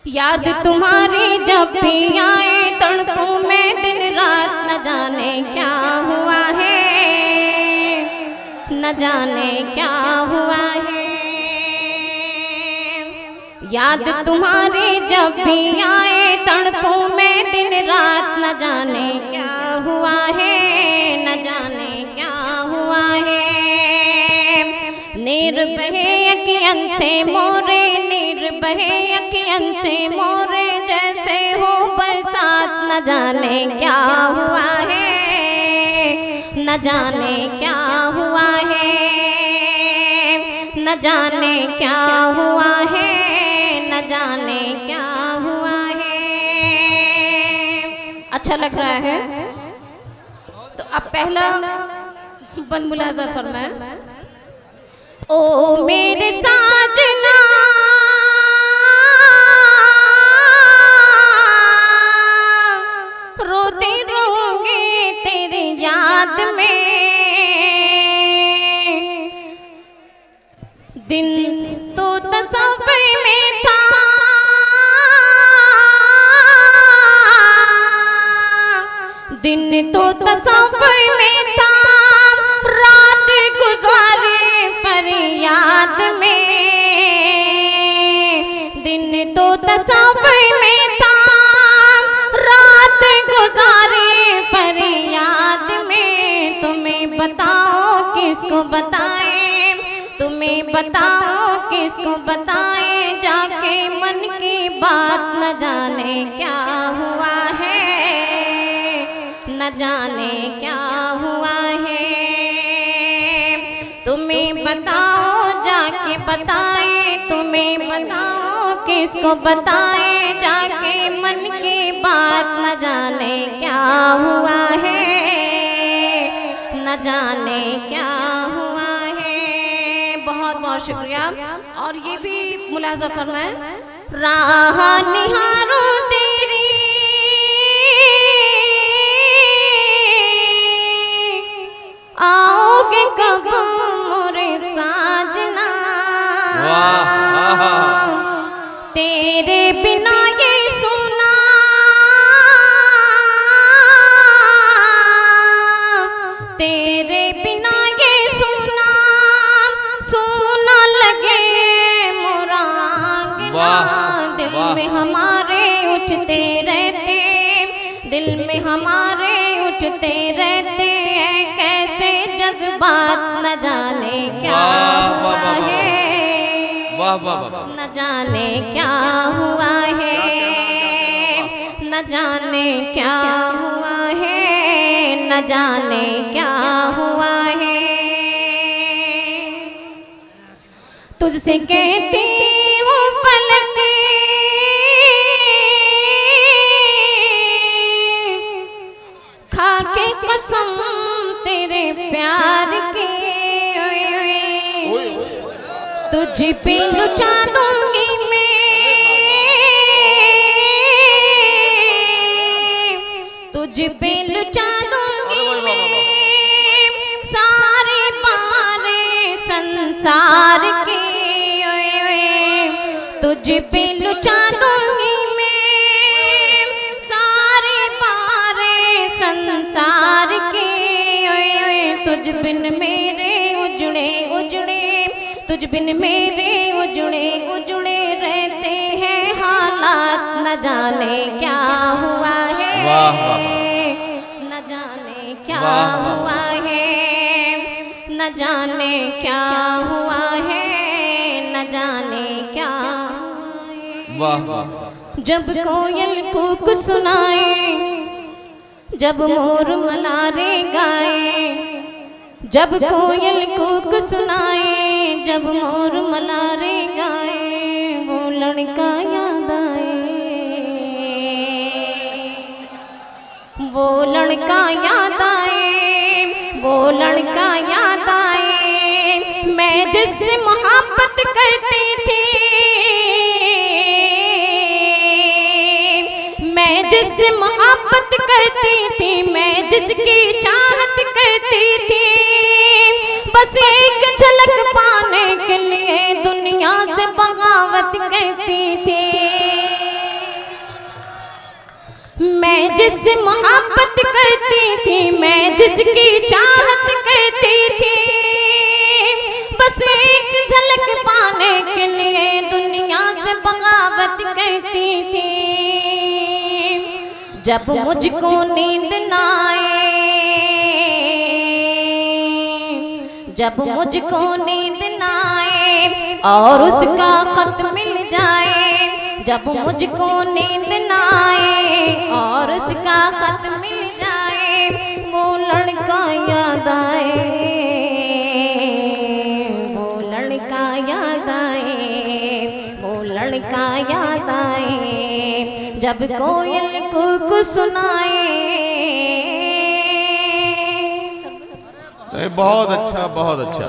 याद तुम्हारी जब भी आए तड़पूं मैं दिन रात, न जाने क्या हुआ है, न जाने क्या हुआ है। याद तुम्हारी जब भी आए तड़पूं मैं दिन रात, न जाने क्या हुआ है, न जाने क्या हुआ है। नीर बहे अखियन से मोरे, नीर बहे अखियन से मोरे, जैसे हो बरसात, न जाने क्या हुआ है, न जाने क्या हुआ है, न जाने क्या हुआ है, न जाने क्या हुआ है। अच्छा लग रहा है तो अब पहला बंद मुलाजा फरमाए। ओ मेरे साजना रोते रहूंगी तेरी याद में, दिन तो तस्वीर में था, दिन तो तस्वीर में था, रात गुजारी पर याद में, दिन तो तस्वीर में था, रात गुजारी पर याद में। तुम्हें बताओ किसको बताएं, तुम्हें बताओ किसको बताएं, जाके मन की बात, न जाने क्या हुआ है, न जाने क्या हुआ है। तुम्हें बताओ जाके बताए, तुम्हें बताओ किसको बताए, जाके मन की बात, न जाने क्या हुआ है, न जाने क्या हुआ है। बहुत बहुत शुक्रिया। और ये भी मुलाजा फरमाए। राह निहारो तेरी आओगे कब मोरे साजना, तेरे बिना ये सुना, तेरे बिना ये सुना, सुना लगे मोरा आंगना। दिल में हमारे उठते रहते, दिल में हमारे उठते रहते हैं कैसे जज्बात, न जाने क्या हुआ है, न जाने क्या हुआ है, न जाने क्या हुआ है, न जाने क्या हुआ है। तुझसे कहती हूँ पलक खाके कसम तेरे प्यार की, तुझ पे लुटा दूंगी मैं, तुझ पे लुटा दूंगी मैं सारी बारें संसार की, तुझ पे लुटा दूंगी मैं सारी बारें संसार की। तुझ बिन मेरे उजड़े उजड़े, तुझ बिन मेरे उजड़े उजड़े रहते हैं हालात, न जाने क्या हुआ है, न जाने क्या हुआ है, न जाने क्या हुआ है, न जाने क्या हुआ है। जब कोयल कूक सुनाए, जब मोर मलारे गाए, जब कोयल कूक सुनाए, जब मोर मलारे गाए, वो लड़का याद आए, वो लड़का याद आए, वो लड़का याद आए, मैं जिससे मोहब्बत करती थी, मैं जिससे मोहब्बत करती थी, मैं जिसकी चाहत करती थी, बस एक झलक पाने के लिए दुनिया से बगावत करती थी। जिससे मोहब्बत करती थी, मैं जिसकी चाहत करती थी, बस एक झलक पाने के लिए दुनिया से बगावत करती थी। जब मुझको नींद ना आए, जब मुझको नींद ना आए और उसका खत मिल जाए, जब मुझको नींद ना आए और उसका खत मिल जाए, वो लड़का याद आए, वो लड़का याद आए, वो लड़का याद आए, जब कोयल को सुनाए। बहुत अच्छा, बहुत अच्छा।